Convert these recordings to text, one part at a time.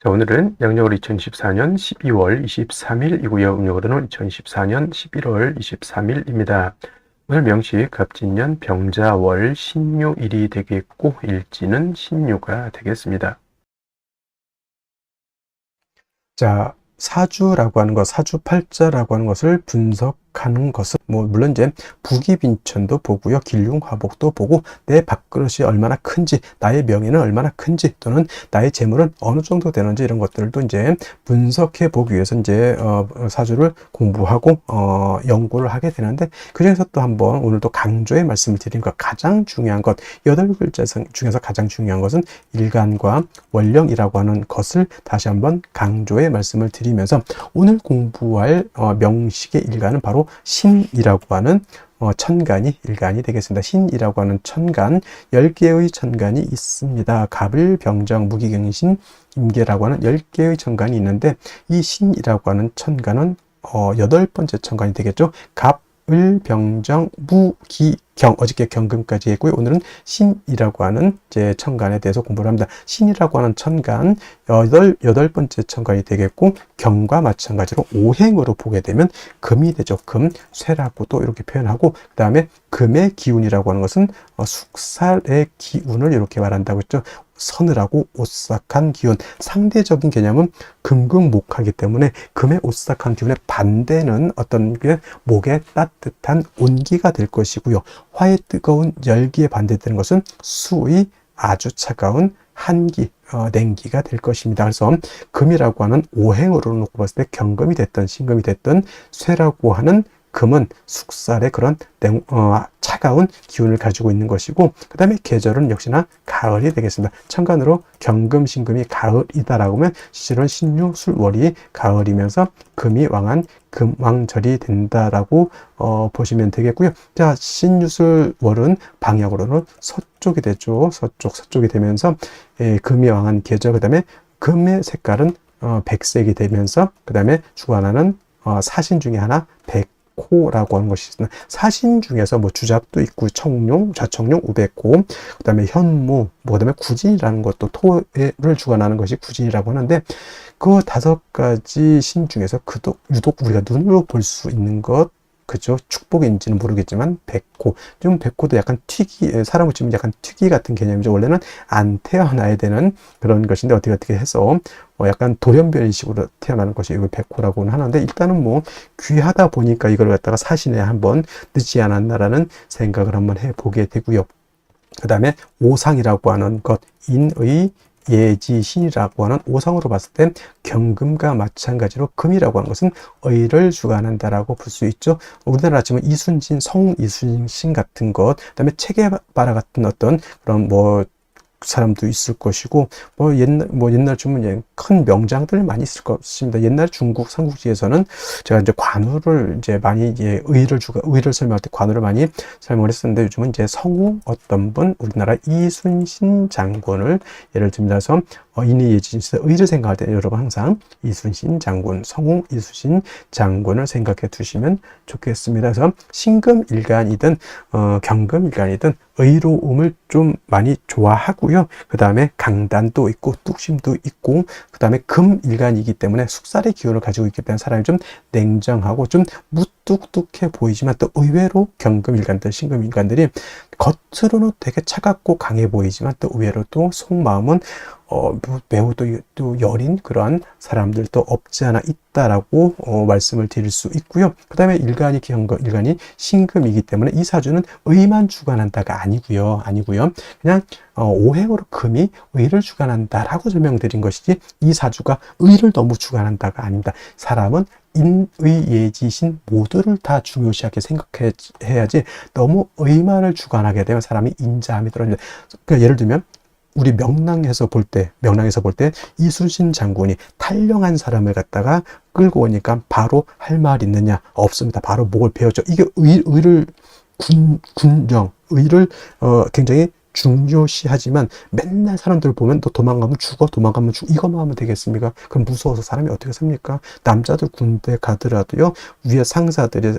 자, 오늘은 양력으로 2024년 12월 23일이고요. 음력으로는 2024년 11월 23일입니다. 오늘 명시 갑진년 병자월 신유일이 되겠고 일지는 신유가 되겠습니다. 자, 사주라고 하는 것, 사주팔자라고 하는 것을 분석하는 것은 물론 이제 부기빈천도 보고요, 길흉화복도 보고 내 밥그릇이 얼마나 큰지, 나의 명예는 얼마나 큰지, 또는 나의 재물은 어느 정도 되는지 이런 것들도 이제 분석해 보기 위해서 이제 사주를 공부하고 연구를 하게 되는데, 그 중에서 또 한번 오늘도 강조의 말씀을 드린 것, 가장 중요한 것, 8글자 중에서 가장 중요한 것은 일간과 원령이라고 하는 것을 다시 한번 강조의 말씀을 드리면서, 오늘 공부할 명식의 일간은 바로 신이라고 하는 천간이 일간이 되겠습니다. 신이라고 하는 천간, 10개의 천간이 있습니다. 갑을, 병정, 무기경신, 임계라고 하는 10개의 천간이 있는데, 이 신이라고 하는 천간은 8번째 천간이 되겠죠. 갑, 을, 병정, 무, 기, 경, 어저께 경금까지 했고요. 오늘은 신이라고 하는 이제 천간에 대해서 공부를 합니다. 신이라고 하는 천간, 여덟 번째 천간이 되겠고, 경과 마찬가지로 오행으로 보게 되면 금이 되죠. 금, 쇠라고도 이렇게 표현하고, 그 다음에 금의 기운이라고 하는 것은 숙살의 기운을 이렇게 말한다고 했죠. 서늘하고 오싹한 기운, 상대적인 개념은 금금목하기 때문에 금의 오싹한 기운의 반대는 어떤 게 목의 따뜻한 온기가 될 것이고요. 화의 뜨거운 열기에 반대되는 것은 수의 아주 차가운 한기, 냉기가 될 것입니다. 그래서 금이라고 하는 오행으로 놓고 봤을 때 경금이 됐든 신금이 됐든 쇠라고 하는 금은 숙살의 그런 차가운 기운을 가지고 있는 것이고, 그 다음에 계절은 역시나 가을이 되겠습니다. 천간으로 경금, 신금이 가을이다라고 하면 실은 신유, 술월이 가을이면서 금이 왕한 금왕절이 된다라고 보시면 되겠고요. 자, 신유술월은 방향으로는 서쪽이 되죠. 서쪽이 되면서 금이 왕한 계절, 그 다음에 금의 색깔은 백색이 되면서, 그 다음에 주관하는 사신 중에 하나 백호라고 하는 것이 있습니다. 사신 중에서 주잡도 있고, 청룡, 좌청룡, 우백호, 그 다음에 현무, 그 다음에 구진이라는 것도 토를 주관하는 것이 구진이라고 하는데, 그 5가지 신 중에서 유독 우리가 눈으로 볼 수 있는 것, 그죠? 축복인지는 모르겠지만 백호, 좀 백호도 약간 사람을 치면 약간 특이 같은 개념이죠. 원래는 안 태어나야 되는 그런 것인데 어떻게 해서 약간 돌연변이식으로 태어나는 것이 백호라고는 하는데, 일단은 귀하다 보니까 이걸 갖다가 사신에 한번 늦지 않았나라는 생각을 한번 해보게 되고요. 그 다음에 오상이라고 하는 것, 인의 예지신이라고 하는 오상으로 봤을 때 경금과 마찬가지로 금이라고 하는 것은 의를 주관한다라고 볼 수 있죠. 우리나라 치면 이순신, 성웅 이순신 같은 것, 그다음에 체게바라 같은 어떤 그런 사람도 있을 것이고, 옛날 주면 큰 명장들 많이 있을 것입니다. 옛날 중국 삼국지에서는 제가 이제 관우를 이제 많이 의를 설명할 때 관우를 많이 설명을 했었는데, 요즘은 이제 성우 어떤 분, 우리나라 이순신 장군을 예를 들면서 인의예지신에서 의를 생각할 때 여러분 항상 이순신 장군, 성우 이순신 장군을 생각해 두시면 좋겠습니다. 그래서 신금일간이든 경금일간이든 의로움을 좀 많이 좋아하고요. 그 다음에 강단도 있고 뚝심도 있고, 그 다음에 금일간이기 때문에 숙살의 기운을 가지고 있기 때문에 사람이 좀 냉정하고 좀 무뚝뚝해 보이지만, 또 의외로 경금일간들, 신금일간들이 겉으로는 되게 차갑고 강해 보이지만 또 의외로 또 속마음은 매우 또 여린 그러한 사람들도 없지 않아 있다라고 말씀을 드릴 수 있고요. 그 다음에 일간이 신금이기 때문에 이 사주는 의만 주관한다가 아니고요. 그냥 오행으로 금이 의를 주관한다라고 설명드린 것이지, 이 사주가 의를 너무 주관한다가 아닙니다. 사람은 인의예지신 모두를 다 중요시하게 생각해야지, 너무 의만을 주관하게 되면 사람이 인자함이 떨어집니다. 그러니까 예를 들면 우리 명랑에서 볼 때 이순신 장군이 탈령한 사람을 갖다가 끌고 오니까 바로 할 말 있느냐? 없습니다. 바로 목을 베었죠. 이게 의를 굉장히 중요시하지만 맨날 사람들 보면 너 도망가면 죽어, 도망가면 죽어, 이것만 하면 되겠습니까? 그럼 무서워서 사람이 어떻게 삽니까? 남자들 군대 가더라도요, 위에 상사들이,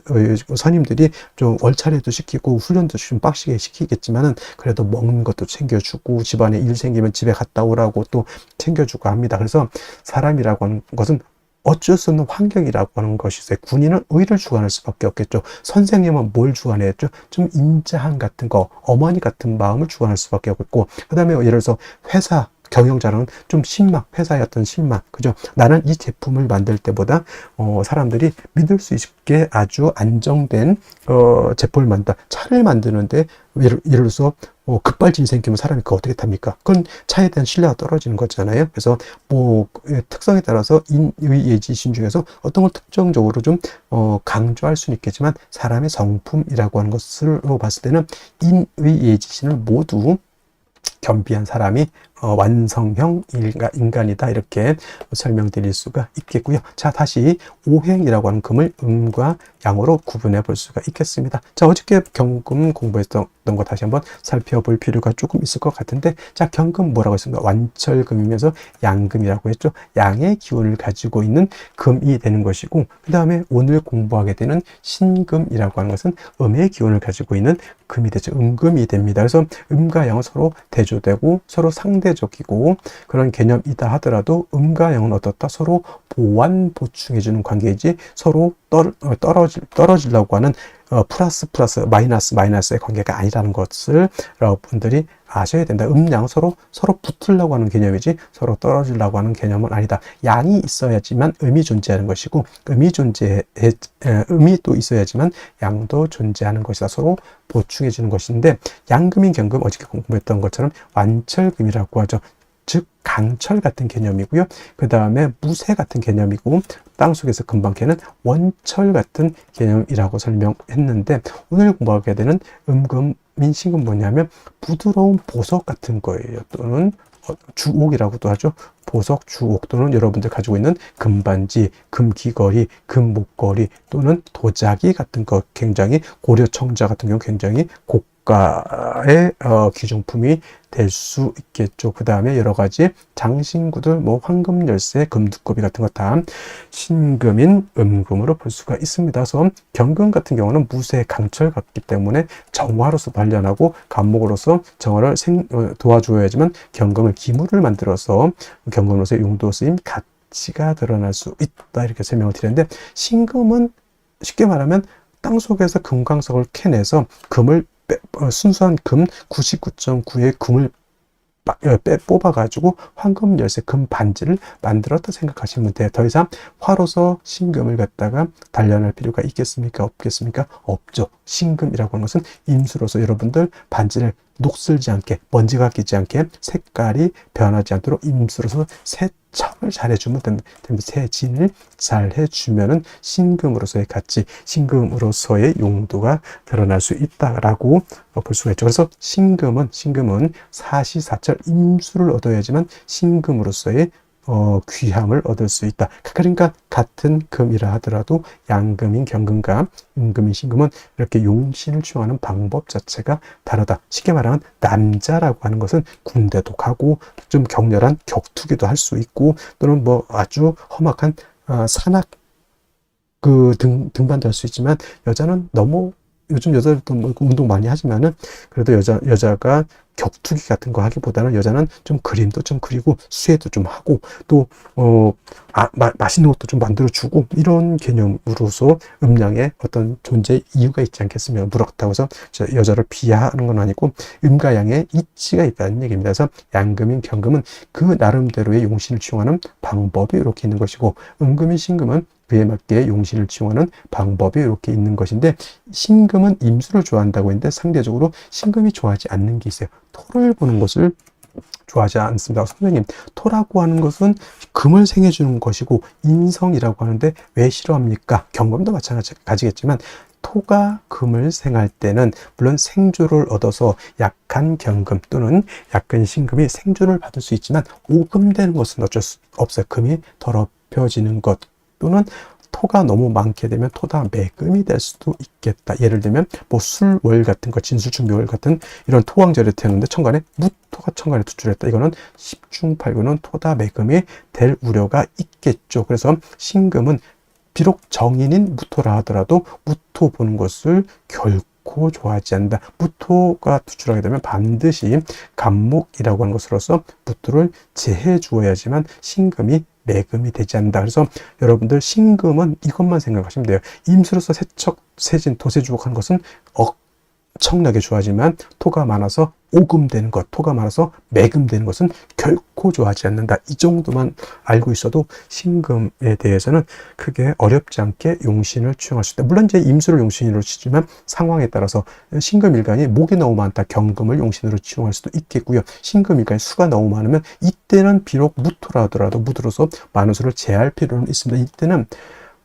선임들이 좀 월차례도 시키고 훈련도 좀 빡시게 시키겠지만은 그래도 먹는 것도 챙겨주고 집안에 일 생기면 집에 갔다 오라고 또 챙겨주고 합니다. 그래서 사람이라고 하는 것은 어쩔 수 없는 환경이라고 하는 것이 있어요. 군인은 의를 주관할 수밖에 없겠죠. 선생님은 뭘 주관했죠? 좀 인자함 같은 거, 어머니 같은 마음을 주관할 수밖에 없고, 그 다음에 예를 들어서 회사 경영자는 좀 신망, 회사의 어떤 신망, 그죠? 나는 이 제품을 만들 때보다 사람들이 믿을 수 있게 아주 안정된 제품을 만든다. 차를 만드는데 예를 들어서 급발진이 생기면 사람이 그거 어떻게 탑니까? 그건 차에 대한 신뢰가 떨어지는 거잖아요. 그래서 뭐 특성에 따라서 인의 예지신 중에서 어떤 걸 특정적으로 좀 강조할 수는 있겠지만 사람의 성품이라고 하는 것으로 봤을 때는 인의 예지신을 모두 겸비한 사람이 완성형 인간이다, 이렇게 설명드릴 수가 있겠고요. 자, 다시 오행이라고 하는 금을 음과 양으로 구분해 볼 수가 있겠습니다. 자, 어저께 경금 공부했던 거 다시 한번 살펴볼 필요가 조금 있을 것 같은데, 자, 경금 뭐라고 했습니까? 완철금이면서 양금이라고 했죠. 양의 기운을 가지고 있는 금이 되는 것이고, 그 다음에 오늘 공부하게 되는 신금이라고 하는 것은 음의 기운을 가지고 있는 금이 되죠. 음금이 됩니다. 그래서 음과 양은 서로 대조되고 서로 상대적이고 그런 개념이다 하더라도 음과 양은 어떻다? 서로 보완 보충해주는 관계이지 서로 떨어지려고 하는 플러스 마이너스의 관계가 아니라는 것을 여러분들이 아셔야 된다. 음양 서로 붙으려고 하는 개념이지 서로 떨어지려고 하는 개념은 아니다. 양이 있어야지만 음이 존재하는 것이고 음이 또 있어야지만 양도 존재하는 것이다. 서로 보충해 주는 것인데, 양금인 경금 어저께 공부했던 것처럼 완철금이라고 하죠. 즉 강철 같은 개념이고요. 그 다음에 무쇠 같은 개념이고, 땅속에서 금방 캐는 원철 같은 개념이라고 설명했는데, 오늘 공부하게 되는 음금민신금 뭐냐면 부드러운 보석 같은 거예요. 또는 주옥이라고도 하죠. 보석, 주옥, 또는 여러분들 가지고 있는 금반지, 금귀걸이, 금목걸이, 또는 도자기 같은 거, 굉장히 고려청자 같은 경우 굉장히 고가의 귀중품이 될 수 있겠죠. 그 다음에 여러 가지 장신구들, 뭐 황금 열쇠, 금두꺼비 같은 거 다 신금인 음금으로 볼 수가 있습니다. 그래서 경금 같은 경우는 무쇠, 강철 같기 때문에 정화로서 단련하고 간목으로서 정화를 도와줘야지만 경금을 기물을 만들어서 경금으로서 용도 쓰임 가치가 드러날 수 있다, 이렇게 설명을 드렸는데, 신금은 쉽게 말하면 땅속에서 금광석을 캐내서 금을 순수한 금 99.9의 금을 뽑아가지고 황금 열쇠 금 반지를 만들었다 생각하시면 돼요. 더 이상 화로서 신금을 갖다가 단련할 필요가 있겠습니까? 없겠습니까? 없죠. 신금이라고 하는 것은 임수로서 여러분들 반지를 녹슬지 않게, 먼지가 끼지 않게, 색깔이 변하지 않도록 임수로서 세척을 잘 해주면 됩니다. 세진을 잘 해주면은 신금으로서의 가치, 신금으로서의 용도가 드러날 수 있다라고 볼 수가 있죠. 그래서 신금은 사시사철 임수를 얻어야지만 신금으로서의 귀함을 얻을 수 있다. 그러니까 같은 금이라 하더라도 양금인 경금과 음금인 신금은 이렇게 용신을 취용하는 방법 자체가 다르다. 쉽게 말하면 남자라고 하는 것은 군대도 가고 좀 격렬한 격투기도 할 수 있고, 또는 뭐 아주 험악한 산악 등반도 할 수 있지만, 여자는 너무, 요즘 여자들도 뭐 운동 많이 하지만은 그래도 여자가 격투기 같은 거 하기보다는 여자는 좀 그림도 좀 그리고 수혜도 좀 하고 또 맛있는 것도 좀 만들어 주고, 이런 개념으로서 음양의 어떤 존재 이유가 있지 않겠으면, 그렇다고 해서 여자를 비하하는 건 아니고 음과 양의 이치가 있다는 얘기입니다. 그래서 양금인 경금은 그 나름대로의 용신을 취용하는 방법이 이렇게 있는 것이고, 음금인 신금은 그에 맞게 용신을 취용하는 방법이 이렇게 있는 것인데, 신금은 임수를 좋아한다고 했는데 상대적으로 신금이 좋아하지 않는 게 있어요. 토를 보는 것을 좋아하지 않습니다. 선생님, 토라고 하는 것은 금을 생해주는 것이고 인성이라고 하는데 왜 싫어합니까? 경금도 마찬가지겠지만 토가 금을 생할 때는 물론 생조를 얻어서 약한 경금 또는 약한 신금이 생조를 받을 수 있지만 오금되는 것은 어쩔 수 없어요. 금이 더럽혀지는 것, 또는 토가 너무 많게 되면 토다 매금이 될 수도 있겠다. 예를 들면 뭐 술월 같은 거, 진술충묘월 같은 이런 토왕절에 태우는데 천간에 무토가 천간에 투출했다. 이거는 10중 8구는 토다 매금이 될 우려가 있겠죠. 그래서 신금은 비록 정인인 무토라 하더라도 무토 보는 것을 결코 좋아하지 않는다. 무토가 투출하게 되면 반드시 간목이라고 하는 것으로서 무토를 제해 주어야지만 신금이 매금이 되지 않는다. 그래서 여러분들 신금은 이것만 생각하시면 돼요. 임수로서 세척, 세진, 도세주곡하는 것은 엄청나게 좋아하지만 토가 많아서 오금되는 것, 토가 많아서 매금되는 것은 결코 좋아하지 않는다. 이 정도만 알고 있어도 신금에 대해서는 크게 어렵지 않게 용신을 취용할 수 있다. 물론 이제 임수를 용신으로 치지만 상황에 따라서 신금일간이 목이 너무 많다. 경금을 용신으로 취용할 수도 있겠고요. 신금일간이 수가 너무 많으면 이때는 비록 무토라 하더라도 무토로서 많은 수를 제할 필요는 있습니다. 이때는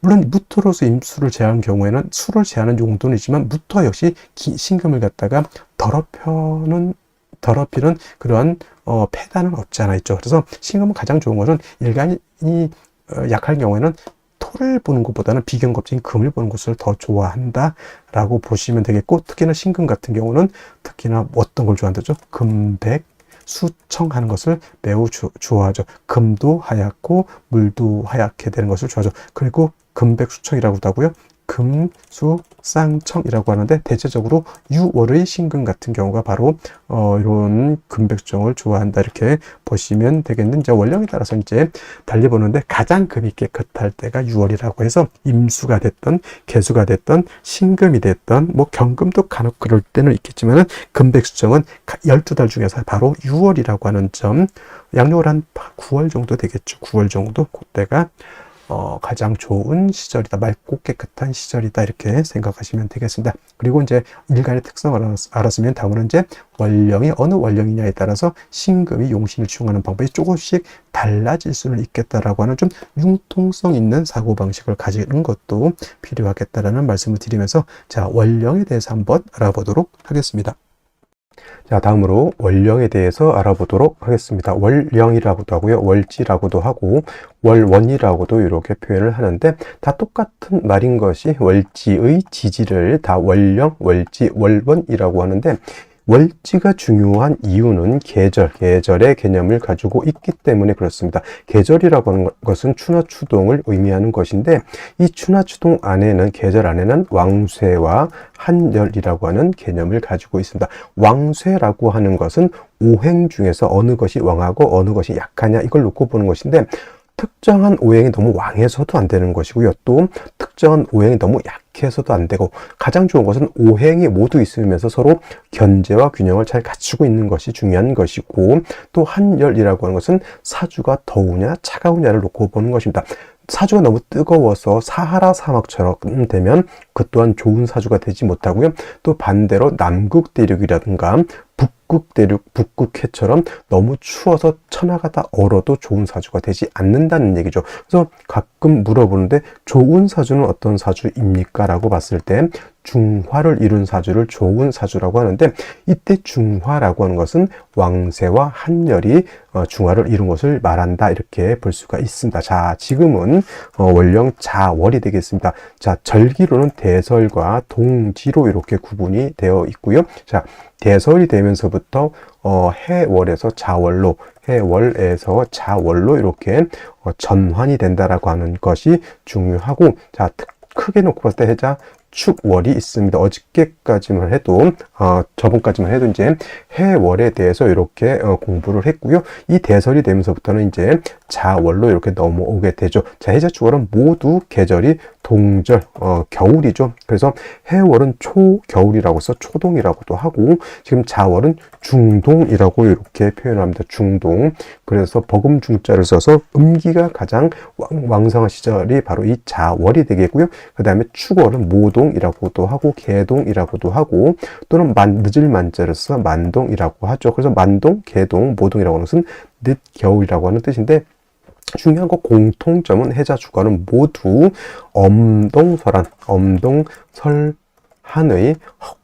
물론 무토로서 임수를 제한 경우에는 수를 제하는 용도는 있지만 무토 역시 신금을 갖다가 더럽히는 그러한 패단은 없지 않아 있죠. 그래서 신금은 가장 좋은 것은 일간이 약할 경우에는 토를 보는 것보다는 비경겁적인 금을 보는 것을 더 좋아한다라고 보시면 되겠고, 특히나 신금 같은 경우는 특히나 어떤 걸 좋아한다죠? 금백 수청하는 것을 매우 좋아하죠. 금도 하얗고 물도 하얗게 되는 것을 좋아하죠. 그리고 금백수청이라고도 하고요. 금수쌍청이라고 하는데 대체적으로 유월의 신금 같은 경우가 바로 이런 금백수청을 좋아한다 이렇게 보시면 되겠는데, 이제 원령에 따라서 이제 달리보는데 가장 금이 깨끗할 때가 유월이라고 해서 임수가 됐던 개수가 됐던 신금이 됐던 뭐 경금도 간혹 그럴 때는 있겠지만은 금백수청은 12달 중에서 바로 유월이라고 하는 점, 양력을 한 9월 정도 되겠죠. 9월 정도 그때가 가장 좋은 시절이다. 맑고 깨끗한 시절이다. 이렇게 생각하시면 되겠습니다. 그리고 이제 일간의 특성을 알았으면 다음은 이제 원령이 어느 원령이냐에 따라서 신금이 용신을 취용하는 방법이 조금씩 달라질 수는 있겠다라고 하는 좀 융통성 있는 사고방식을 가지는 것도 필요하겠다라는 말씀을 드리면서 자, 원령에 대해서 한번 알아보도록 하겠습니다. 자, 다음으로 월령에 대해서 알아보도록 하겠습니다. 월령이라고도 하고요. 월지라고도 하고 월원이라고도 이렇게 표현을 하는데 다 똑같은 말인 것이 월지의 지지를 다 월령, 월지, 월원이라고 하는데, 월지가 중요한 이유는 계절의 개념을 가지고 있기 때문에 그렇습니다. 계절이라고 하는 것은 추나 추동을 의미하는 것인데, 이 추나 추동 안에는, 계절 안에는 왕쇠와 한열이라고 하는 개념을 가지고 있습니다. 왕쇠라고 하는 것은 오행 중에서 어느 것이 왕하고 어느 것이 약하냐 이걸 놓고 보는 것인데, 특정한 오행이 너무 왕해서도 안 되는 것이고요. 또 특정한 오행이 너무 약해서도 안 되고, 가장 좋은 것은 오행이 모두 있으면서 서로 견제와 균형을 잘 갖추고 있는 것이 중요한 것이고, 또 한열이라고 하는 것은 사주가 더우냐 차가우냐를 놓고 보는 것입니다. 사주가 너무 뜨거워서 사하라 사막처럼 되면 그 또한 좋은 사주가 되지 못하고요. 또 반대로 남극 대륙이라든가 북극 대륙, 북극해처럼 너무 추워서 천하가 다 얼어도 좋은 사주가 되지 않는다는 얘기죠. 그래서 가끔 물어보는데 좋은 사주는 어떤 사주입니까? 라고 봤을 때 중화를 이룬 사주를 좋은 사주라고 하는데, 이때 중화라고 하는 것은 왕세와 한열이 중화를 이룬 것을 말한다 이렇게 볼 수가 있습니다. 자, 지금은 월령 자월이 되겠습니다. 자, 절기로는 대설과 동지로 이렇게 구분이 되어 있고요. 자, 대설이 되면서부터 해월에서 자월로, 해월에서 자월로 이렇게 전환이 된다라고 하는 것이 중요하고, 자, 크게 놓고 봤을 때 해자 축월이 있습니다. 어저께까지만 해도 저번까지만 해도 이제 해월에 대해서 이렇게 공부를 했고요. 이 대설이 되면서부터는 이제 자월로 이렇게 넘어오게 되죠. 자, 해자 축월은 모두 계절이 동절, 겨울이죠. 그래서 해월은 초겨울이라고 해서 초동이라고도 하고, 지금 자월은 중동이라고 이렇게 표현합니다. 중동. 그래서 버금중자를 써서 음기가 가장 왕성한 시절이 바로 이 자월이 되겠고요. 그 다음에 축월은 모동이라고도 하고 개동이라고도 하고, 또는 늦을 만자를 써서 만동이라고 하죠. 그래서 만동, 개동, 모동이라고 하는 것은 늦겨울이라고 하는 뜻인데, 중요한 거 공통점은 해자 주간은 모두 엄동설한의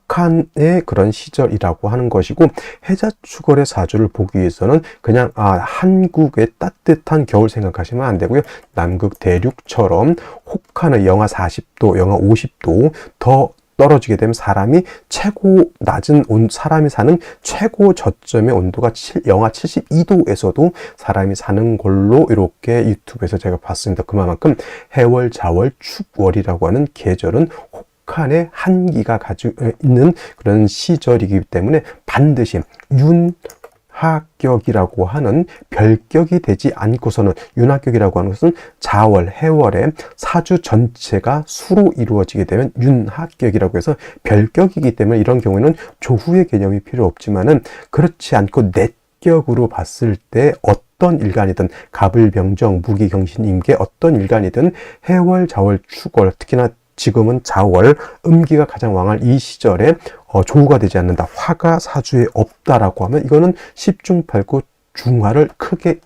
혹한의 그런 시절이라고 하는 것이고, 해자축월의 사주를 보기 위해서는 그냥 한국의 따뜻한 겨울 생각하시면 안 되고요. 남극 대륙처럼 혹한의 영하 40도, 영하 50도 더 떨어지게 되면 사람이 최고 낮은 사람이 사는 최고 저점의 온도가 영하 72도에서도 사람이 사는 걸로 이렇게 유튜브에서 제가 봤습니다. 그만큼 해월, 자월, 축월이라고 하는 계절은 혹한의 한기가 가지고 있는 그런 시절이기 때문에 반드시 윤하격이라고 하는 별격이 되지 않고서는, 윤하격이라고 하는 것은 자월, 해월의 사주 전체가 수로 이루어지게 되면 윤하격이라고 해서 별격이기 때문에 이런 경우에는 조후의 개념이 필요 없지만은, 그렇지 않고 내격으로 봤을 때 어떤 일간이든 갑을병정, 무기경신, 임계 어떤 일간이든 해월, 자월, 축월, 특히나 지금은 자월, 음기가 가장 왕할 이 시절에 조우가 되지 않는다, 화가 사주에 없다라고 하면 이거는 십중팔구 중화를 크게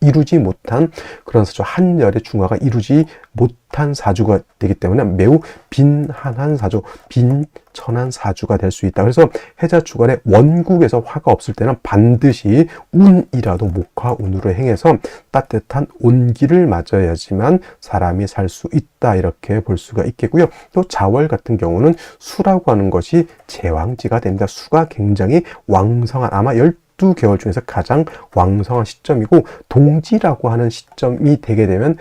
이루지 못한 그런 사주, 한열의 중화가 이루지 못한 사주가 되기 때문에 매우 빈한한 사주, 빈천한 사주가 될 수 있다. 그래서 해자축월에 원국에서 화가 없을 때는 반드시 운이라도 목화운으로 행해서 따뜻한 온기를 맞아야지만 사람이 살 수 있다, 이렇게 볼 수가 있겠고요. 또 자월 같은 경우는 수라고 하는 것이 제왕지가 됩니다. 수가 굉장히 왕성한, 아마 12개월 중에서 가장 왕성한 시점이고, 동지라고 하는 시점이 되게 되면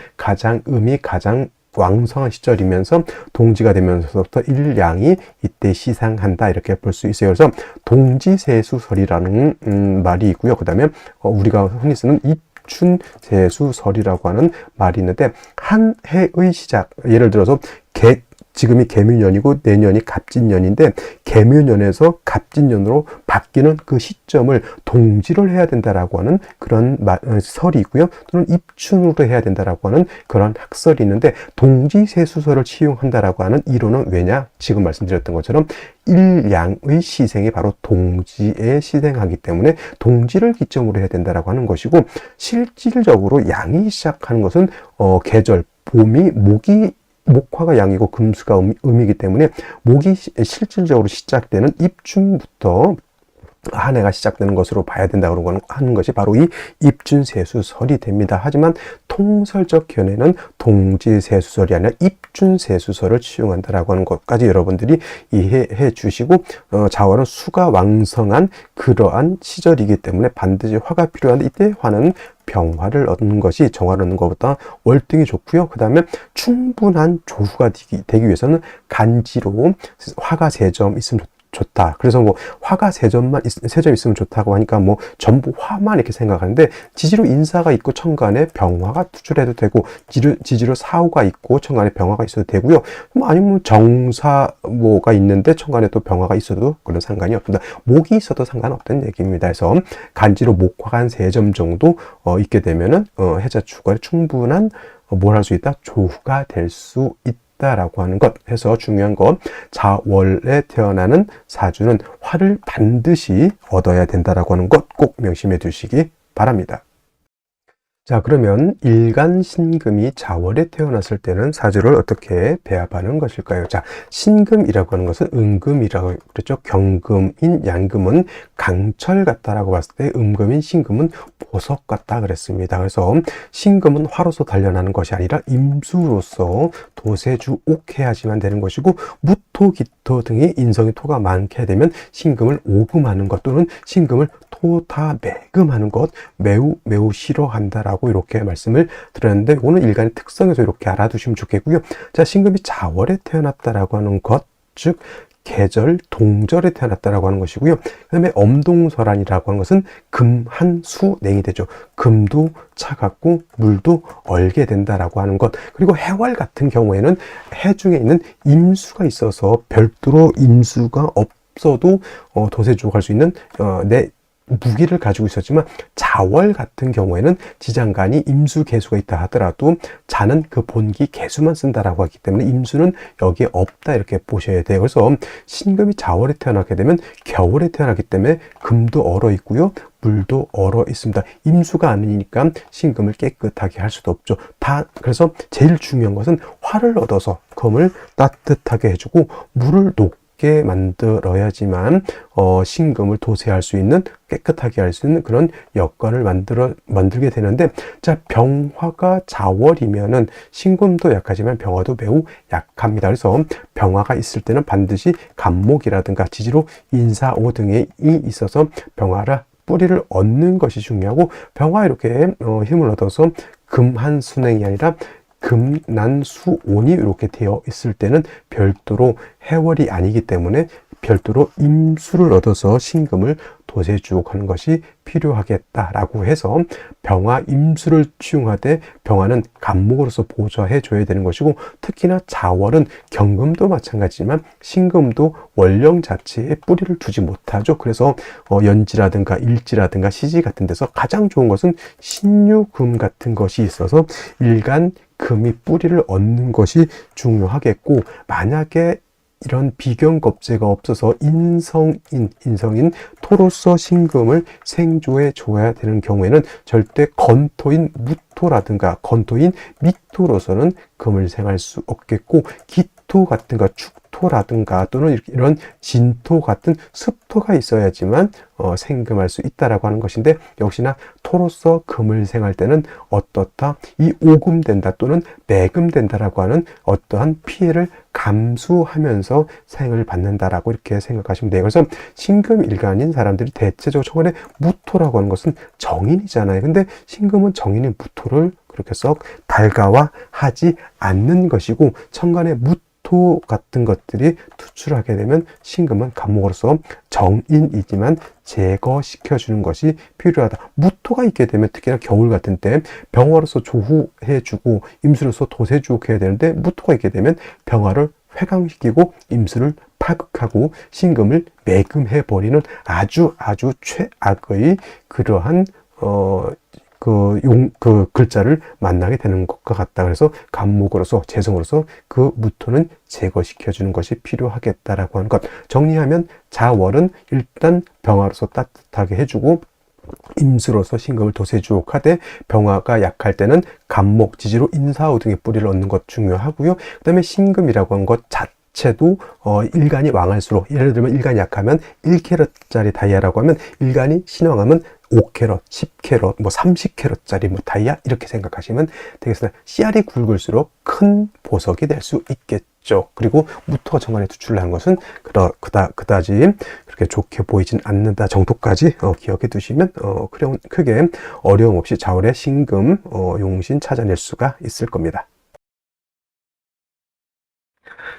음이 가장 왕성한 시절이면서 동지가 되면서부터 일양이 이때 시상한다, 이렇게 볼 수 있어요. 그래서 동지세수설이라는 말이 있고요. 그 다음에 우리가 흔히 쓰는 입춘세수설이라고 하는 말이 있는데, 한 해의 시작, 예를 들어서 지금이 개묘년이고 내년이 갑진년인데, 개묘년에서 갑진년으로 바뀌는 그 시점을 동지를 해야 된다라고 하는 그런 설이 있고요. 또는 입춘으로 해야 된다라고 하는 그런 학설이 있는데, 동지세수설을 치용한다라고 하는 이론은 왜냐? 지금 말씀드렸던 것처럼 일양의 시생이 바로 동지에 시생하기 때문에 동지를 기점으로 해야 된다라고 하는 것이고, 실질적으로 양이 시작하는 것은 계절, 봄이 목화가 양이고 금수가 음이기 때문에 목이 실질적으로 시작되는 입춘부터 한 해가 시작되는 것으로 봐야 된다고 하는 것이 바로 이 입춘세수설이 됩니다. 하지만 통설적 견해는 동지세수설이 아니라 입춘세수설을 치용한다라고 하는 것까지 여러분들이 이해해 주시고, 자월은 수가 왕성한 그러한 시절이기 때문에 반드시 화가 필요한데, 이때 화는 병화를 얻는 것이 정화를 얻는 것보다 월등히 좋고요. 그 다음에 충분한 조후가 되기 위해서는 간지로 화가 3점 있으면 좋다. 그래서 뭐 화가 3점 있으면 좋다고 하니까 뭐 전부 화만 이렇게 생각하는데, 지지로 인사가 있고 천간에 병화가 투출해도 되고, 지지로 사후가 있고 천간에 병화가 있어도 되고요. 뭐 아니면 정사모가 있는데 천간에 또 병화가 있어도 그런 상관이 없습니다. 목이 있어도 상관없다는 얘기입니다. 그래서 간지로 목화가 한 3점 정도 있게 되면은 해자축월에 충분한 뭘 할 수 있다? 조후가 될 수 있다 라고 하는 것. 해서 중요한 건, 자월에 태어나는 사주는 화를 반드시 얻어야 된다라고 하는 것 꼭 명심해 두시기 바랍니다. 자, 그러면 일간 신금이 자월에 태어났을 때는 사주를 어떻게 배합하는 것일까요? 자, 신금이라고 하는 것은 은금이라고 그랬죠. 경금인 양금은 강철 같다라고 봤을 때, 음금인 신금은 보석 같다 그랬습니다. 그래서 신금은 화로서 단련하는 것이 아니라 임수로서 도세주옥해야지만 되는 것이고, 무토, 기토 등의 인성의 토가 많게 되면 신금을 오금하는 것, 또는 신금을 토타매금하는 것 매우 싫어한다라고 이렇게 말씀을 드렸는데, 오늘 일간의 특성에서 이렇게 알아두시면 좋겠고요. 자, 신금이 자월에 태어났다라고 하는 것, 즉 계절 동절에 태어났다라고 하는 것이고요. 그 다음에 엄동설안이라고 하는 것은 금한수냉이 되죠. 금도 차갑고 물도 얼게 된다라고 하는 것. 그리고 해월 같은 경우에는 해 중에 있는 임수가 있어서 별도로 임수가 없어도 도세주옥할 수 있는 무기를 가지고 있었지만, 자월 같은 경우에는 지장간이 임수 개수가 있다 하더라도 자는 그 본기 개수만 쓴다라고 하기 때문에 임수는 여기에 없다, 이렇게 보셔야 돼요. 그래서 신금이 자월에 태어나게 되면 겨울에 태어나기 때문에 금도 얼어 있고요, 물도 얼어 있습니다. 임수가 아니니까 신금을 깨끗하게 할 수도 없죠. 그래서 제일 중요한 것은 화를 얻어서 금을 따뜻하게 해주고 물을 녹게 깨끗하게 만들어야지만 신금을 도세할 수 있는, 깨끗하게 할 수 있는 그런 여건을 만들게 되는데, 자, 병화가 자월이면은 신금도 약하지만 병화도 매우 약합니다. 그래서 병화가 있을 때는 반드시 간목이라든가 지지로 인사오 등에 있어서 병화를 뿌리를 얻는 것이 중요하고, 병화 이렇게 힘을 얻어서 금한순행이 아니라 금난수온이 이렇게 되어 있을 때는 별도로 해월이 아니기 때문에 별도로 임수를 얻어서 신금을 도세주옥하는 것이 필요하겠다라고 해서 병화 임수를 취용하되, 병화는 간목으로서 보좌해 줘야 되는 것이고, 특히나 자월은 경금도 마찬가지지만 신금도 원령 자체에 뿌리를 두지 못하죠. 그래서 연지라든가 일지라든가 시지 같은 데서 가장 좋은 것은 신유금 같은 것이 있어서 일간 금이 뿌리를 얻는 것이 중요하겠고, 만약에 이런 비견겁제가 없어서 인성인 토로서 신금을 생조해 줘야 되는 경우에는 절대 건토인 무토라든가 건토인 미토로서는 금을 생할 수 없겠고, 기토 같은 거 축토라든가 또는 이런 진토 같은 습토가 있어야지만 생금할 수 있다라고 하는 것인데, 역시나 토로서 금을 생할 때는 어떻다? 이 오금된다 또는 매금된다라고 하는 어떠한 피해를 감수하면서 생을 받는다라고 이렇게 생각하시면 돼요. 그래서 신금일간인 사람들이 대체적으로 초반에 무토라고 하는 것은 정인이잖아요. 근데 신금은 정인인 무토를 그렇게 썩 달가워하지 않는 것이고, 천간에 무토 같은 것들이 투출하게 되면 신금은 간목으로서 정인이지만 제거시켜주는 것이 필요하다. 무토가 있게 되면 특히나 겨울 같은 때 병화로서 조후해주고 임수로서 도세주옥해야 되는데, 무토가 있게 되면 병화를 회강시키고 임수를 파극하고 신금을 매금해버리는 아주 최악의 그러한 그 글자를 만나게 되는 것과 같다. 그래서 간목으로서 재성으로서 그 무토는 제거시켜주는 것이 필요하겠다라고 하는 것. 정리하면 자월은 일단 병화로서 따뜻하게 해주고, 임수로서 신금을 도세주옥하되, 병화가 약할 때는 간목, 지지로 인사오 등의 뿌리를 얻는 것 중요하고요. 그 다음에 신금이라고 하는 것 자체도 일간이 왕할수록, 예를 들면 일간이 약하면 1캐럿짜리 다이아라고 하면, 일간이 신왕하면 5캐럿, 10캐럿, 30캐럿짜리 다이아 이렇게 생각하시면 되겠습니다. 씨알이 굵을수록 큰 보석이 될 수 있겠죠. 그리고 무토가 정관에 투출하는 것은 그다지 그렇게 좋게 보이진 않는다 정도까지 기억해 두시면 크게 어려움 없이 자월의 신금, 용신 찾아낼 수가 있을 겁니다.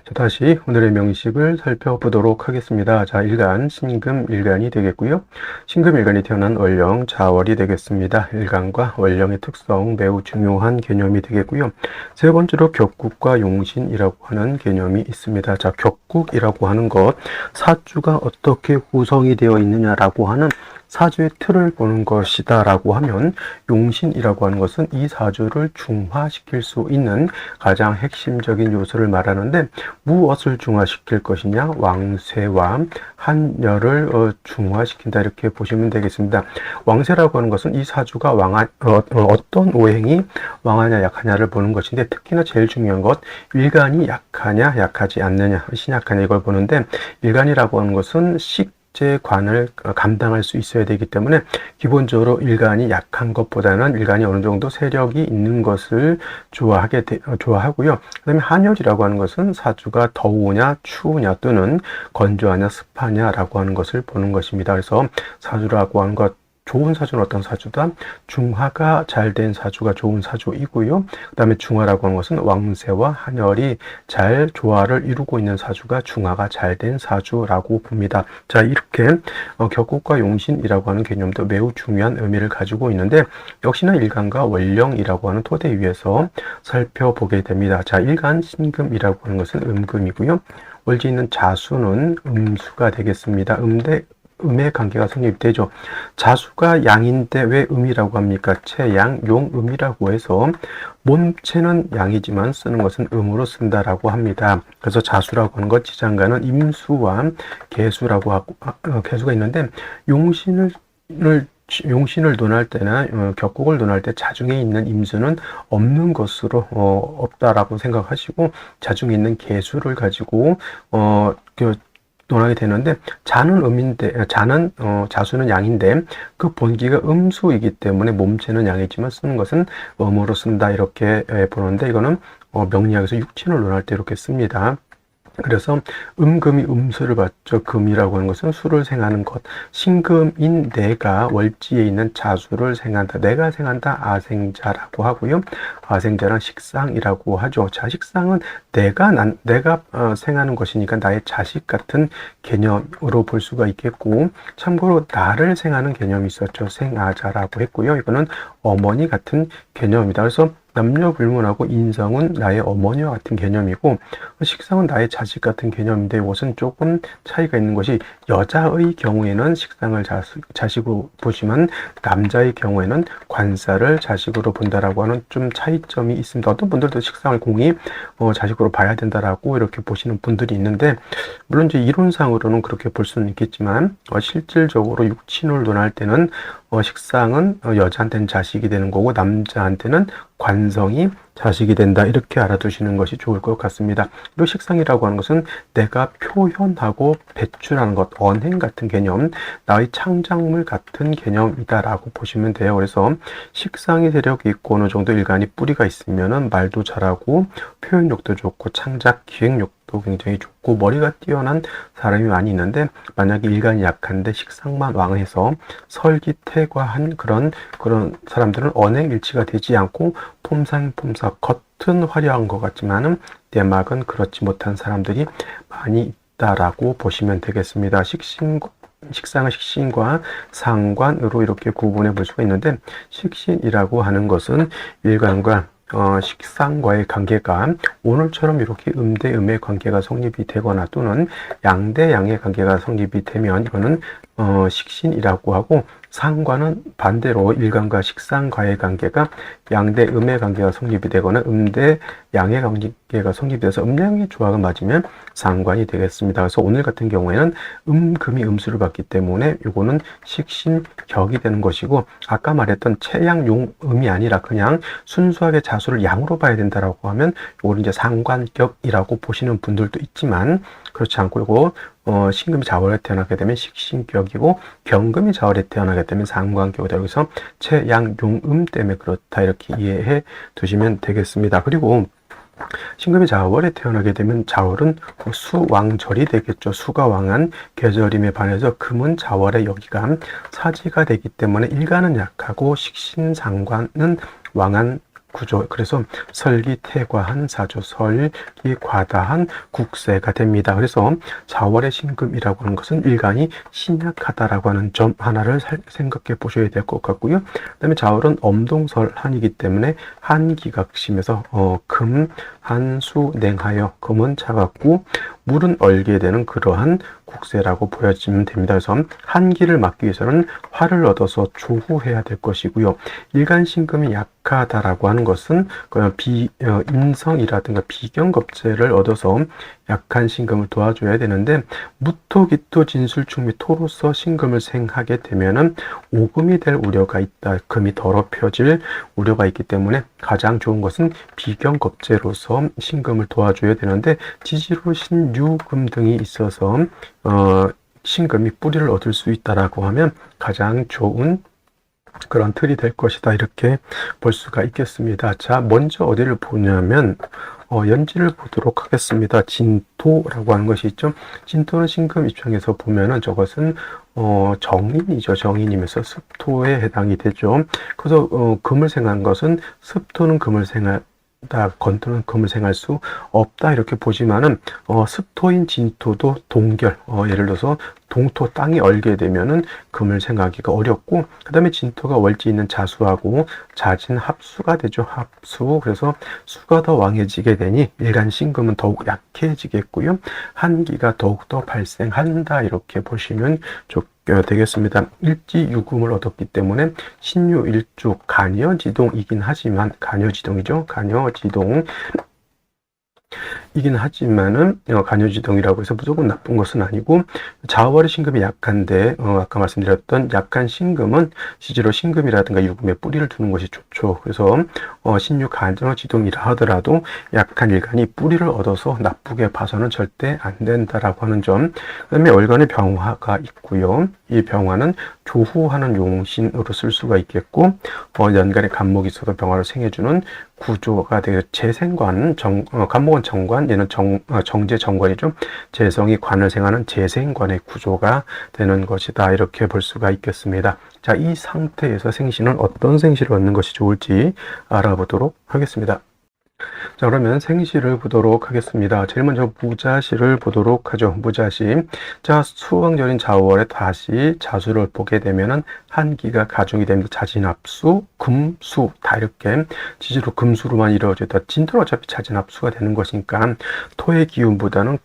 자, 다시 오늘의 명식을 살펴보도록 하겠습니다. 자, 일간, 신금, 일간이 되겠고요. 신금, 일간이 태어난 월령, 자월이 되겠습니다. 일간과 월령의 특성, 매우 중요한 개념이 되겠고요. 세 번째로 격국과 용신이라고 하는 개념이 있습니다. 자, 격국이라고 하는 것, 사주가 어떻게 구성이 되어 있느냐라고 하는 사주의 틀을 보는 것이다 라고 하면, 용신이라고 하는 것은 이 사주를 중화시킬 수 있는 가장 핵심적인 요소를 말하는데, 무엇을 중화시킬 것이냐? 왕세와 한열을 중화시킨다 이렇게 보시면 되겠습니다. 왕세라고 하는 것은 이 사주가 어떤 오행이 왕하냐 약하냐를 보는 것인데, 특히나 제일 중요한 것, 일간이 약하냐 약하지 않느냐, 신약하냐 이걸 보는데, 일간이라고 하는 것은 관을 감당할 수 있어야 되기 때문에 기본적으로 일간이 약한 것보다는 일간이 어느 정도 세력이 있는 것을 좋아하고요. 그 다음에 한열이라고 하는 것은 사주가 더우냐 추우냐 또는 건조하냐 습하냐라고 하는 것을 보는 것입니다. 그래서 사주라고 하는 것, 좋은 사주는 어떤 사주다? 중화가 잘 된 사주가 좋은 사주이고요. 그 다음에 중화라고 하는 것은 왕세와 한열이 잘 조화를 이루고 있는 사주가 중화가 잘 된 사주라고 봅니다. 자, 이렇게 격국과 용신이라고 하는 개념도 매우 중요한 의미를 가지고 있는데, 역시나 일간과 월령이라고 하는 토대 위에서 살펴보게 됩니다. 자, 일간 신금이라고 하는 것은 음금이고요. 월지 있는 자수는 음수가 되겠습니다. 음의 관계가 성립되죠. 자수가 양인데 왜 음이라고 합니까? 채양, 용, 음이라고 해서 몸체는 양이지만 쓰는 것은 음으로 쓴다라고 합니다. 그래서 자수라고 하는 것, 지장간은 임수와 개수라고 하고, 개수가 있는데, 용신을 논할 때나 격국을 논할 때 자중에 있는 임수는 없는 것으로 없다라고 생각하시고, 자중에 있는 개수를 가지고 논하게 되는데, 자는 자는 자수는 양인데 그 본기가 음수이기 때문에 몸체는 양이지만 쓰는 것은 음으로 쓴다 이렇게 보는데, 이거는 명리학에서 육친을 논할 때 이렇게 씁니다. 그래서 음금이 음수를 받죠. 금이라고 하는 것은 수를 생하는 것. 신금인 내가 월지에 있는 자수를 생한다. 내가 생한다. 아생자라고 하고요. 아생자는 식상이라고 하죠. 자, 식상은 내가 생하는 것이니까 나의 자식 같은 개념으로 볼 수가 있겠고, 참고로 나를 생하는 개념이 있었죠. 생아자라고 했고요. 이거는 어머니 같은 개념이다. 그래서 남녀 불문하고 인성은 나의 어머니와 같은 개념이고, 식상은 나의 자식 같은 개념인데, 이것은 조금 차이가 있는 것이, 여자의 경우에는 식상을 자식으로 보지만 남자의 경우에는 관사를 자식으로 본다라고 하는 좀 차이점이 있습니다. 어떤 분들도 식상을 공히 자식으로 봐야 된다라고 이렇게 보시는 분들이 있는데, 물론 이제 이론상으로는 그렇게 볼 수는 있겠지만 실질적으로 육친을 논할 때는 식상은 여자한테는 자식이 되는 거고 남자한테는 관성이 자식이 된다, 이렇게 알아두시는 것이 좋을 것 같습니다. 그리고 식상이라고 하는 것은 내가 표현하고 배출하는 것, 언행 같은 개념, 나의 창작물 같은 개념이다라고 보시면 돼요. 그래서 식상의 세력이 있고 어느 정도 일간이 뿌리가 있으면은 말도 잘하고 표현력도 좋고 창작 기획력도 굉장히 좋고 머리가 뛰어난 사람이 많이 있는데, 만약에 일간이 약한데 식상만 왕해서 설기태과한 그런 사람들은 언행 일치가 되지 않고 폼상폼사, 겉은 화려한 것 같지만은 내막은 그렇지 못한 사람들이 많이 있다라고 보시면 되겠습니다. 식상은 식신과 상관으로 이렇게 구분해 볼 수가 있는데, 식신이라고 하는 것은 일간과 식상과의 관계가 오늘처럼 이렇게 음대음의 관계가 성립이 되거나 또는 양대양의 관계가 성립이 되면 이거는 식신이라고 하고, 상과는 반대로 일간과 식상과의 관계가 양대음의 관계가 성립이 되거나 음대양의 관계가 성립이 돼서 음양의 조화가 맞으면 상관이 되겠습니다. 그래서 오늘 같은 경우에는 금이 음수를 받기 때문에 이거는 식신격이 되는 것이고, 아까 말했던 채양용음이 아니라 그냥 순수하게 자수를 양으로 봐야 된다라고 하면 이거는 이제 상관격이라고 보시는 분들도 있지만, 그렇지 않고 이거 신금이 자월에 태어나게 되면 식신격이고 경금이 자월에 태어나게 되면 상관격이다. 여기서 채양용음 때문에 그렇다, 이렇게 이해해 두시면 되겠습니다. 그리고 신금이 자월에 태어나게 되면 자월은 수왕절이 되겠죠. 수가 왕한 계절임에 반해서 금은 자월에 여기가 사지가 되기 때문에 일간은 약하고 식신상관은 왕한 구조. 그래서 설기태과한 사주, 설기과다한 국세가 됩니다. 그래서 자월의 신금이라고 하는 것은 일간이 신약하다라고 하는 점 하나를 생각해 보셔야 될 것 같고요. 그다음에 자월은 엄동설한이기 때문에 한기각심에서 금, 한수, 냉하여 금은 차갑고 물은 얼게 되는 그러한 국세라고 보여지면 됩니다. 그래서 한기를 막기 위해서는 화를 얻어서 조후해야 될 것이고요. 일간신금이 약하다라고 하는 것은 인성이라든가 비경겁제를 얻어서 약한 신금을 도와줘야 되는데, 무토기토 진술충미 토로서 신금을 생하게 되면은 오금이 될 우려가 있다. 금이 더럽혀질 우려가 있기 때문에 가장 좋은 것은 비경겁제로서 신금을 도와줘야 되는데, 지지로 신유금 등이 있어서 신금이 뿌리를 얻을 수 있다라고 하면 가장 좋은 그런 틀이 될 것이다, 이렇게 볼 수가 있겠습니다. 자, 먼저 어디를 보냐면 연지를 보도록 하겠습니다. 진토라고 하는 것이 있죠. 진토는 신금 입장에서 보면은 저것은 정인이죠. 정인이면서 습토에 해당이 되죠. 그래서 금을 생한 것은 습토는 금을 생한 건토는 금을 생할 수 없다, 이렇게 보지만은 습토인 진토도 동결, 예를 들어서 동토 땅이 얼게 되면은 금을 생하기가 어렵고, 그 다음에 진토가 월지 있는 자수하고 자진 합수가 되죠. 합수. 그래서 수가 더 왕해지게 되니 일간 신금은 더욱 약해지겠고요. 한기가 더욱더 발생한다, 이렇게 보시면 되겠습니다. 일지유금을 얻었기 때문에 신유일주 간여지동이긴 하지만, 간여지동이죠. 간여지동. 이긴 하지만은 간요지동이라고 해서 무조건 나쁜 것은 아니고, 자월의 신금이 약한데 아까 말씀드렸던 약한 신금은 실제로 신금이라든가 유금에 뿌리를 두는 것이 좋죠. 그래서 신유 간요지동이라 하더라도 약한 일간이 뿌리를 얻어서 나쁘게 봐서는 절대 안 된다라고 하는 점. 그다음에 월간의 병화가 있고요. 이 병화는 조후하는 용신으로 쓸 수가 있겠고, 연간에 간목이 있어서 병화를 생해주는 구조가 되게 재생관, 간목은 정관, 얘는 정제 정관이죠. 재성이 관을 생하는 재생관의 구조가 되는 것이다. 이렇게 볼 수가 있겠습니다. 자, 이 상태에서 생신은 어떤 생시를 얻는 것이 좋을지 알아보도록 하겠습니다. 자, 그러면 생시를 보도록 하겠습니다. 제일 먼저 무자시를 보도록 하죠. 무자시. 자, 수왕절인 자월에 다시 자수를 보게 되면은 한기가 가중이 됩니다. 자진합수, 금수 다 이렇게 지지로 금수로만 이루어졌다. 진토는 어차피 자진합수가 되는 것이니까 토의 기운보다는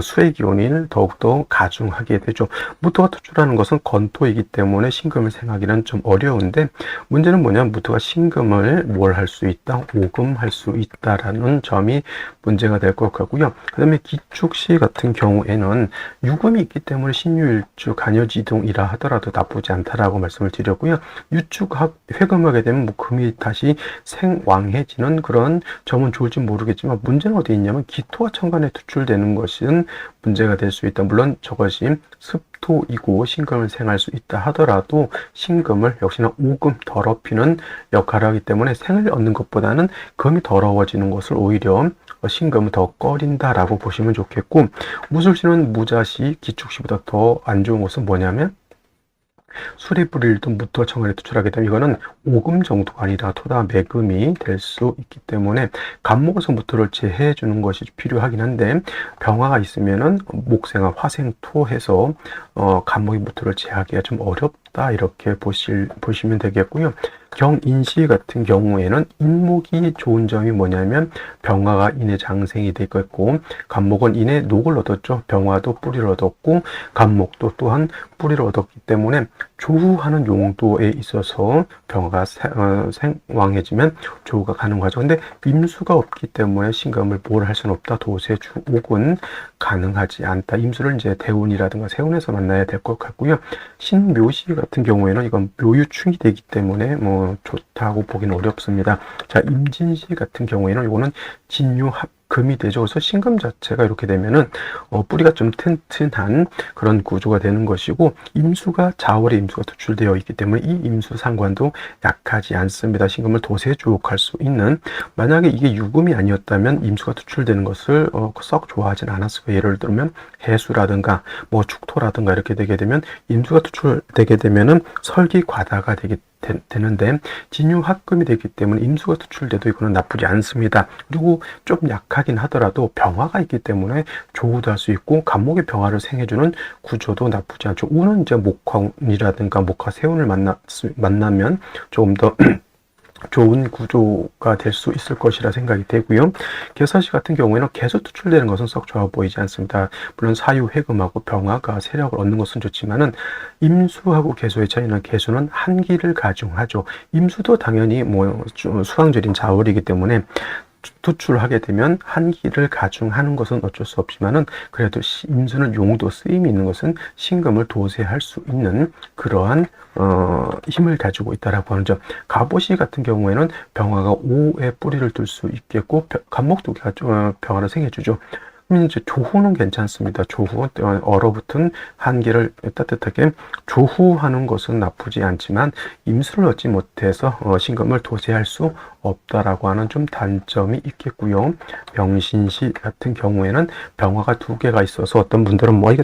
수의 기운을 더욱더 가중하게 되죠. 무토가 투출하는 것은 건토이기 때문에 신금을 생하기는 좀 어려운데, 문제는 뭐냐면 무토가 신금을 뭘 할 수 있다? 오금할 수 있다라는 점이 문제가 될 것 같고요. 그 다음에 기축시 같은 경우에는 유금이 있기 때문에 신유일주 간여지동이라 하더라도 나쁘지 않다라고 말씀을 드렸고요. 유축합 회금하게 되면 뭐 금이 다시 생왕해지는 그런 점은 좋을지 모르겠지만, 문제는 어디 있냐면 기토와 천간에 투출되는 것은 문제가 될 수 있다. 물론 저것이 습토이고 신금을 생할 수 있다 하더라도 신금을 역시나 오금 더럽히는 역할을 하기 때문에 생을 얻는 것보다는 금이 더러워지는 것을 오히려 신금을 더 꺼린다라고 보시면 좋겠고, 무술시는 무자시, 기축시보다 더 안 좋은 것은 뭐냐면 술이 뿌리를 둔 무토와 천간에 투출하게 되면 이거는 오금 정도가 아니라 토다 매금이 될 수 있기 때문에 간목에서 무토를 제해해 주는 것이 필요하긴 한데, 병화가 있으면은 목생화 화생토 해서 간목이 무토를 제하기가 좀 어렵다 이렇게 보시면 되겠고요. 경인시 같은 경우에는 인목이 좋은 점이 뭐냐면 병화가 인의 장생이 되고 있고, 간목은 인의 녹을 얻었죠. 병화도 뿌리를 얻었고 간목도 또한 뿌리를 얻었기 때문에 조후하는 용도에 있어서 병화가 생왕해지면 조후가 가능하죠. 근데 임수가 없기 때문에 신금을 뭘 할 수는 없다. 도세주옥은 가능하지 않다. 임수를 이제 대운이라든가 세운에서 만나야 될 것 같고요. 신묘시 같은 경우에는 이건 묘유충이 되기 때문에 뭐 좋다고 보기는 어렵습니다. 자, 임진시 같은 경우에는 이거는 진유합금이 되죠. 그래서 신금 자체가 이렇게 되면은 뿌리가 좀 튼튼한 그런 구조가 되는 것이고, 임수가 자월에 임수가 투출되어 있기 때문에 이 임수 상관도 약하지 않습니다. 신금을 도세주옥할 수 있는, 만약에 이게 유금이 아니었다면 임수가 투출되는 것을 썩 좋아하진 않았을 거예요. 예를 들면 해수라든가 뭐 축토라든가 이렇게 되게 되면 임수가 투출되게 되면은 설기 과다가 되는데, 진유합금이 되기 때문에 임수가 투출돼도 이거는 나쁘지 않습니다. 그리고 좀 약하긴 하더라도 병화가 있기 때문에 조후도 할 수 있고 간목의 병화를 생해주는 구조도 나쁘지 않죠. 우는 이제 목화운이라든가 목화세운을 만나면 조금 더 좋은 구조가 될 수 있을 것이라 생각이 되고요. 개사시 같은 경우에는 개수 투출되는 것은 썩 좋아 보이지 않습니다. 물론 사유회금하고 병화가 세력을 얻는 것은 좋지만은 임수하고 개수의 차이는, 개수는 한기를 가중하죠. 임수도 당연히 뭐 수왕절인 자월이기 때문에 투출하게 되면 한기를 가중하는 것은 어쩔 수 없지만은, 그래도 임수는 용도 쓰임이 있는 것은 신금을 도세할 수 있는 그러한 힘을 가지고 있다라고 하는 점. 갑오시 같은 경우에는 병화가 오에 뿌리를 둘 수 있겠고 간목도 병화를 생해주죠. 이제 조후는 괜찮습니다. 조후, 얼어붙은 한기를 따뜻하게 조후하는 것은 나쁘지 않지만 임수를 얻지 못해서 신금을 도세할 수 없다라고 하는 좀 단점이 있겠고요. 병신시 같은 경우에는 병화가 2개가 있어서 어떤 분들은 뭐 이게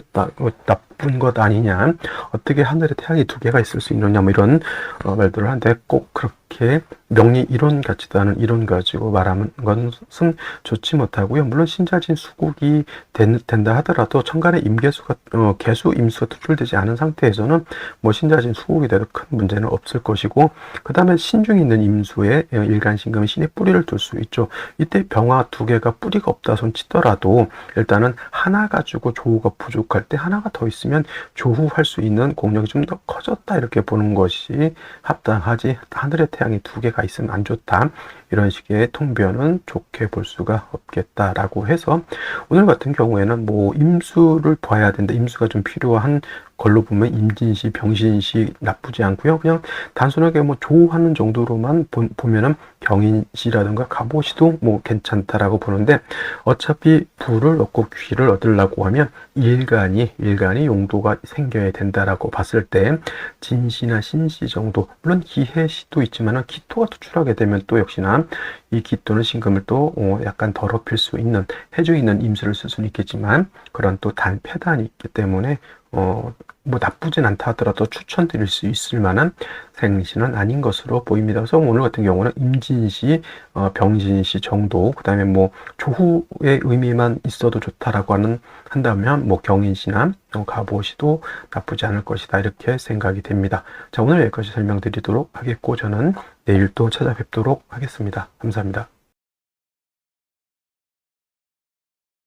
나쁜 것 아니냐, 어떻게 하늘에 태양이 2개가 있을 수 있느냐, 뭐 이런 말들을 하는데, 꼭 그렇게 명리 이론 같지도 않은 이론 가지고 말하는 것은 좋지 못하고요. 물론 신자진 수국이 된다 하더라도 천간에 임계수가 개수 임수가 투출되지 않은 상태에서는 뭐 신자진 수국이 돼도 큰 문제는 없을 것이고, 그 다음에 신중에 있는 임수의 일간 일간신금이 신의 뿌리를 둘 수 있죠. 이때 병화 두 개가 뿌리가 없다 손 치더라도 일단은 하나 가지고 조후가 부족할 때 하나가 더 있으면 조후할 수 있는 공력이 좀 더 커졌다 이렇게 보는 것이 합당하지, 하늘의 태양이 두 개가 있으면 안 좋다 이런 식의 통변은 좋게 볼 수가 없겠다라고 해서 오늘 같은 경우에는 뭐 임수를 봐야 된다, 임수가 좀 필요한 걸로 보면 임진시, 병신시 나쁘지 않고요. 그냥 단순하게 뭐 조우하는 정도로만 보면은 경인시라든가 갑오시도 뭐 괜찮다라고 보는데, 어차피 부를 얻고 귀를 얻으려고 하면 일간이 용도가 생겨야 된다라고 봤을 때 진시나 신시 정도, 물론 기해시도 있지만은 기토가 투출하게 되면 또 역시나 이 기토는 신금을 또 약간 더럽힐 수 있는, 해주 있는 임수를 쓸 수는 있겠지만 그런 또 폐단이 있기 때문에 뭐 나쁘진 않다 하더라도 추천드릴 수 있을 만한 생시는 아닌 것으로 보입니다. 그래서 오늘 같은 경우는 임진시, 병진시 정도, 그 다음에 뭐 조후의 의미만 있어도 좋다라고 한다면 뭐 경인시나 갑오시도 나쁘지 않을 것이다 이렇게 생각이 됩니다. 자, 오늘 여기까지 설명드리도록 하겠고 저는 내일 또 찾아뵙도록 하겠습니다. 감사합니다.